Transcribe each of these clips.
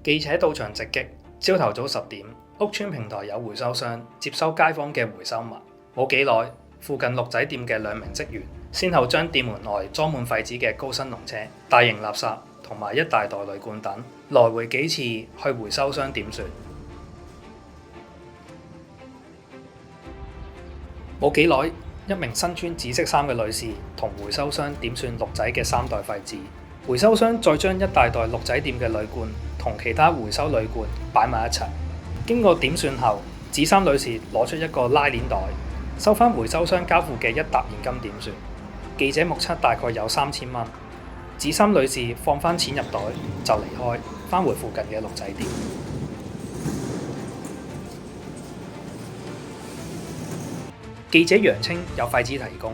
記者到場直擊，朝頭早10點，屋邨平台有回收箱接收街坊嘅回收物。冇幾耐，附近鹿仔店嘅2名職員先後將店門外裝滿廢紙嘅高新龍車、大型垃圾同埋一大袋鋁罐等，來回幾次去回收箱點算。冇幾耐，一名身穿紫色衫嘅女士同回收箱點算鹿仔嘅3袋廢紙，回收箱再將一大袋鹿仔店嘅鋁罐同其他回收鋁罐擺埋一齊。經過點算後，紫衫女士攞出一個拉鏈袋，收返回收箱交付嘅1沓現金點算。記者目測大概有3000蚊。紫衫女士放返錢入袋就離開，返回附近嘅鹿仔店。記者楊清有廢紙提供，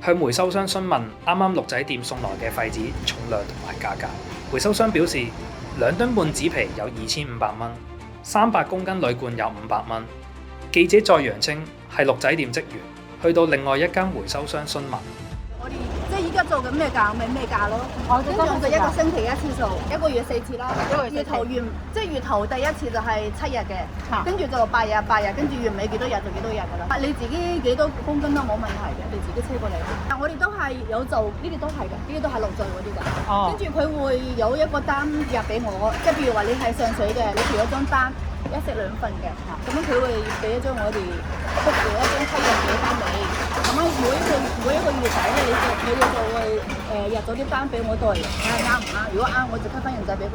向回收商詢問啱啱鹿仔店送來嘅廢紙重量同埋價格。回收商表示，2噸半紙皮有2500蚊，300公斤鋁罐有500蚊。記者再楊清係鹿仔店職員，去到另外一間回收商詢問。我哋即係依家做緊咩價，咪咩價咯。跟住我哋1個星期1次數，1個月4次啦。月頭即係月頭第1次就係7日嘅，跟住就8日，跟住月尾幾多日就幾多日㗎啦。你自己幾多公斤都冇問題嘅，你自己車過嚟。我哋都係有做，呢啲都係嘅，呢啲都係陸續嗰啲㗎。跟住佢會有一個單入俾我，即係譬如話你係上水嘅，你填咗張單，1式2份嘅，咁樣佢會俾一張我哋複住一張7日嘅單俾。咁樣每一個月底咧，你要就會入咗啲單俾我對，睇下啱唔啱。如果啱，我就給翻人仔俾佢。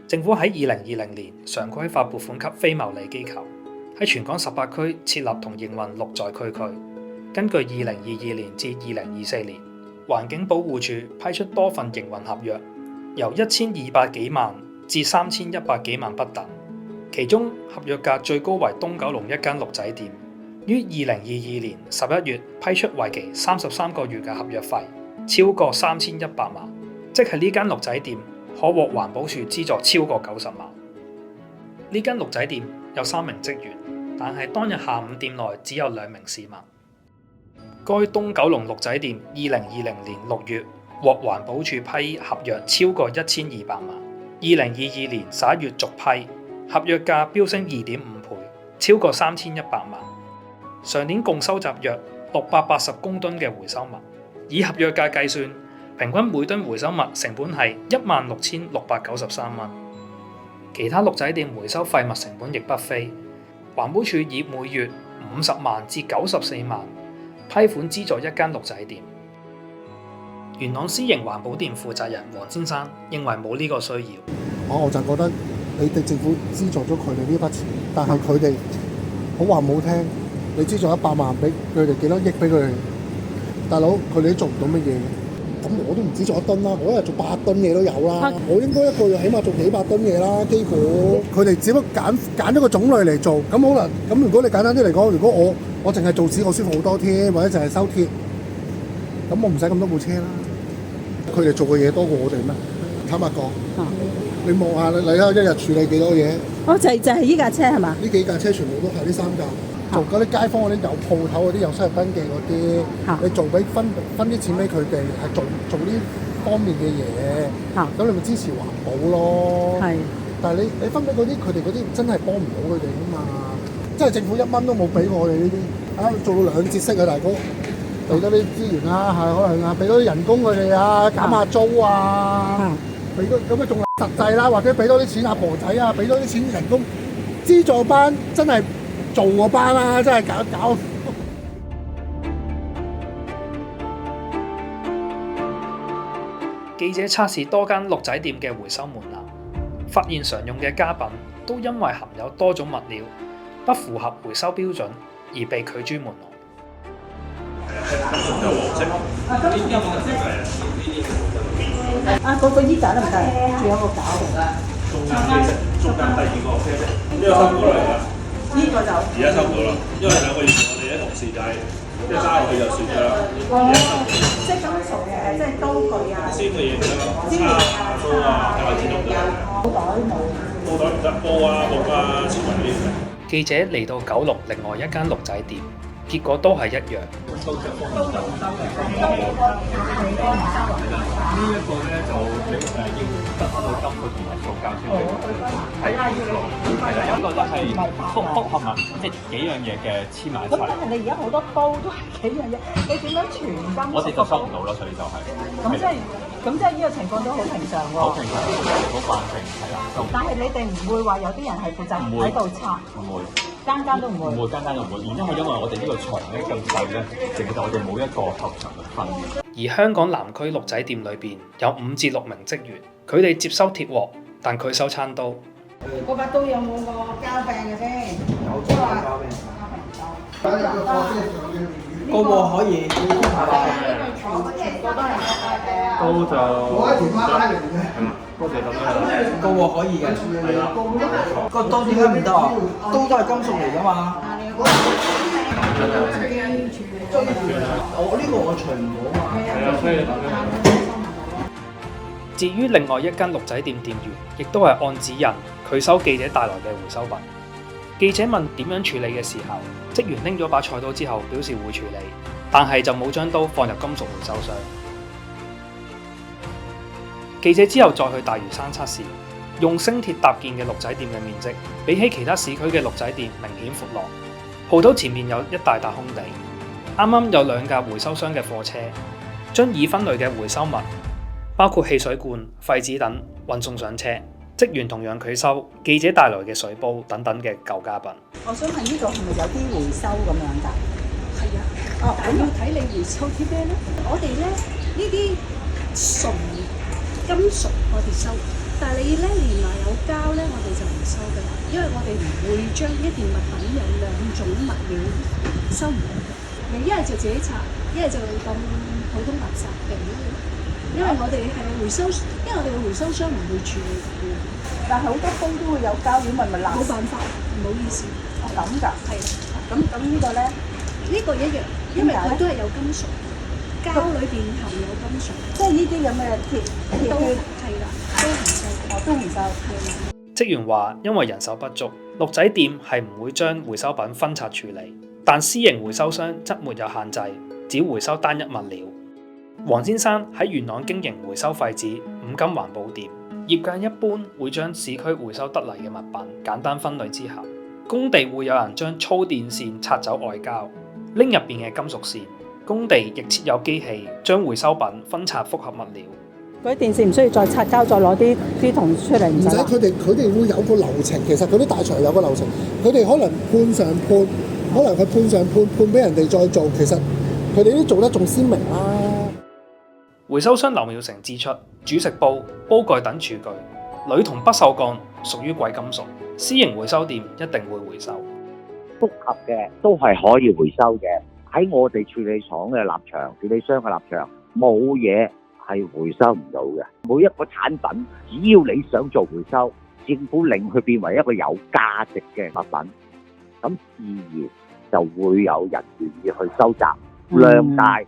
政府喺2020年常規發撥款給非牟利機構，喺全港18區設立同營運綠在區區。根據2022年至2024年，環境保護署批出多份營運合約，由1200幾萬至3100幾萬不等。其中合約價最高為東九龍一間鹿仔店，於2022年11月批出為期33個月嘅合約費，超過3100萬，即係呢間鹿仔店可獲環保署資助超過90萬。呢間鹿仔店有3名職員，但係當日下午店內只有2名市民。該東九龍鹿仔店2020年6月獲環保署批合約超過1200萬，2022年11月續批。合約價飆升2.5倍，超過3100萬。上年共收集約680公噸嘅回收物，以合約價計算，平均每噸回收物成本係16693蚊。其他鹿仔店回收廢物成本亦不菲，環保署以每月50萬至94萬批款資助一間鹿仔店。元朗私營環保店負責人黃先生認為冇呢個需要。我就覺得你哋政府資助咗佢哋呢筆錢，但係佢哋好話唔好聽，你資助100萬俾佢哋，幾多億俾佢哋，大佬佢哋都做唔到乜嘢，咁我都唔止做1噸啦，我一日做8噸嘢都有啦，我應該一個月起碼做幾百噸嘢啦，幾乎佢哋只不過揀咗個種類嚟做，咁好啦，咁如果你簡單啲嚟講，如果我淨係做紙，我舒服好多添，或者淨係收鐵，咁我唔使咁多部車啦，佢哋做嘅嘢多過我哋咩？坦白講。你望下你睇下一日處理幾多嘢？就係依架車係嘛？呢幾架車全部都係呢3架，做嗰啲街坊嗰啲有鋪頭嗰啲有收入登記嗰啲，你做俾分啲錢俾佢哋，係做呢方面嘅嘢。咁你咪支持環保咯。係。但係你分俾嗰啲，佢哋嗰啲真係幫唔到佢哋噶嘛？即係政府1蚊都冇俾我哋呢啲，做到2折息啊，大哥！俾多啲資源啊，係可能啊，俾多啲人工佢哋啊，減下租啊。俾多咁啊，仲實際啦，或者俾多啲錢阿婆仔啊，俾多啲錢人工資助班，真係做個班啦，真係搞。記者測試多間鹿仔店嘅回收門檻，發現常用嘅家品都因為含有多種物料，不符合回收標準而被拒諸門外。嗰個衣架得唔得？仲有個架喎。中間第2個啡色，呢個收過嚟啦。呢個就而家收到啦，因為2個月前我哋啲同事就係即係揸落去就算㗎啦。即係金屬嘅，即係刀具啊。鮮嘅嘢唔得啦，刀啊，鉸剪都唔得。布袋冇。布袋唔得，布啊、木啊、纖維呢啲唔得。記者嚟到96另外一間鹿仔店，結果都係一樣。呢一個咧就你應得到金屬同埋塑膠先係係啦，有一個都係複合物，即係幾樣嘢嘅黐埋一齊。咁但係你而家好多刀都係幾樣嘢，你點樣全金屬？我哋就收唔到咯，所以就係。咁即係呢個情況都好平常喎。好平常，好慣性係啦。但係你哋唔會話有啲人係負責喺度拆，唔會，間都唔會。唔會，間都唔會。然之後因為我哋呢個場咧咁細咧，其實我哋冇一個後場嘅分。而香港南區鹿仔店裏邊有5至6名職員，佢哋接收鐵鑊，但佢收餐刀。嗰把刀有冇個膠柄嘅先？有膠柄。個鑊可以，刀就個鑊可以嘅，個刀點解唔得啊？刀都係金屬嚟㗎嘛。我呢個我除唔到嘛。係啊，所以至於另外一間鹿仔店店員，亦都係按指引拒收記者帶來嘅回收品。記者問點樣處理嘅時候，職員拎咗把菜刀之後表示會處理，但係就冇將刀放入金屬回收箱。記者之後再去大嶼山測試，用星鐵搭建嘅鹿仔店嘅面積，比起其他市區嘅鹿仔店明顯闊落。鋪頭前面有一大笪空地，啱啱有2架回收箱嘅貨車，將已分類嘅回收物，包括汽水罐、廢紙等運送上車。職員同樣拒收記者帶來嘅水煲等等嘅舊家品。我想問呢度係咪有啲回收咁樣㗎？係啊，咁要睇你回收啲咩咧？我哋咧呢啲純金屬我哋收，但係你咧連埋有膠咧，我哋就唔收㗎啦，因為我哋唔會將一件物品有2種物料收唔到嘅。你一係就自己拆，一係就當普通垃圾嘅。因為我哋係回收，因為我哋嘅回收商唔會處理嘅。但係好多煲都會有膠料，咪垃圾。冇辦法，唔好意思。咁㗎？係啦。咁呢個咧？呢個一樣，因為佢都係有金屬，膠裏邊含有金屬。即係呢啲咁嘅鐵都係啦，都唔收。我都唔收。係啦。職員話：因為人手不足，鹿仔店係唔會將回收品分拆處理，但私營回收商則沒有限制，只回收單一物料。黃先生喺元朗經營回收廢紙5金環保店，業界一般會將市區回收得嚟嘅物品簡單分類之後，工地會有人將粗電線拆走外膠，拎入邊嘅金屬線。工地亦設有機器將回收品分拆複合物料。嗰啲電線唔需要再拆膠，再攞啲桶出嚟唔使。佢哋會有個流程，其實嗰啲大場有個流程，佢哋可能判上判，可能佢判上判俾人哋再做，其實佢哋都做得仲鮮明啦。回收商劉妙成指出，煮食煲、煲蓋等廚具，鋁同不鏽鋼屬於貴金屬，私營回收店一定會回收。複合嘅都係可以回收嘅。喺我哋處理廠嘅立場、處理商嘅立場，冇嘢係回收唔到嘅。每一個產品，只要你想做回收，政府令佢變為一個有價值嘅物品，咁自然就會有人願意去收集，量大。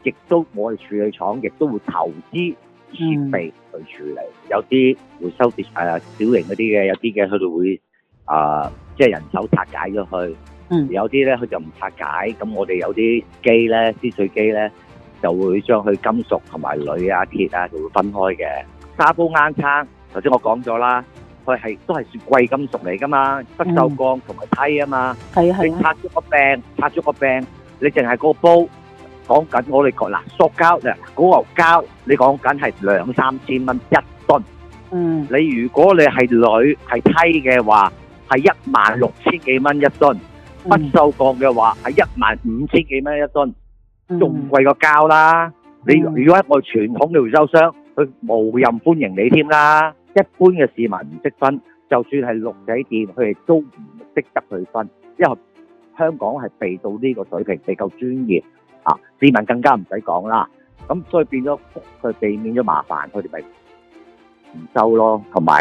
亦都我哋處理廠亦都會投資設備去處理，有啲回收小型嗰啲嘅，有啲嘅佢哋會即係人手拆解咗去，有啲咧佢就唔拆解，咁我哋有啲機咧，絲水機咧就會將佢金屬同埋鋁啊、鐵啊就會分開嘅。沙煲罌罉，頭先我講咗啦，佢都係貴金屬嚟噶嘛，不鏽鋼同埋梯啊嘛，你拆咗個柄，你淨係個煲。講緊我哋講嗱，塑膠嗱，嗰牛膠你講緊係2-3千蚊1噸。你如果你係鋁係梯嘅話，係16000幾蚊1噸。不鏽鋼嘅話係15000幾蚊1噸，仲唔貴過膠啦？你如果一個傳統嘅回收商，佢無任歡迎你添啦。一般嘅市民唔識分，就算係鹿仔店，佢哋都唔識得去分，因為香港係備到呢個水平，比較專業。市民更加唔使講啦，咁所以變咗佢避免咗麻煩，佢哋咪唔收咯，同埋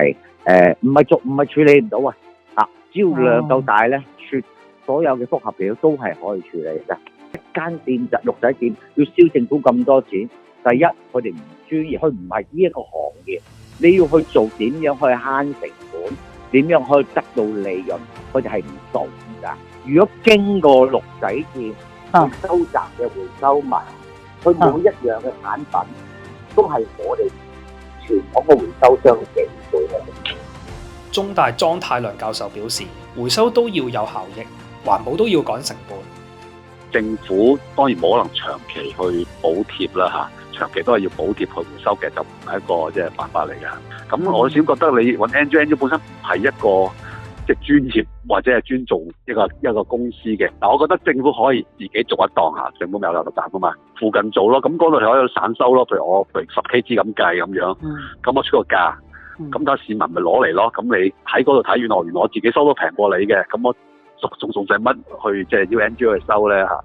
唔係處理唔到啊！只要量夠大咧，所有嘅複合料都係可以處理嘅。一間店就鹿仔店要燒政府咁多錢，第一佢哋唔專業，佢唔係呢一個行業，你要去做點樣去慳成本，點樣去得到利潤，佢哋係唔做㗎。如果經過鹿仔店去收集嘅回收物，佢每一樣嘅產品都係我哋傳統嘅回收商寄到嘅。中大莊太良教授表示，回收都要有效益，環保都要趕成本。政府當然冇可能長期去補貼啦嚇，長期都係要補貼去回收嘅，就唔係一個即係辦法嚟嘅。咁我先覺得你揾 NGO 本身唔係一個即係專業或者係專做一個公司嘅。但我覺得政府可以自己做一檔嚇，政府咪有垃圾站噶嘛，附近做咯。咁嗰度可以散收咯，譬如我10 kg 咁計咁樣，咁我出個價，咁等市民咪攞嚟咯。咁你喺嗰度睇，原來我自己收都平過你嘅，咁我仲使乜去即係要 NGO 去收咧嚇？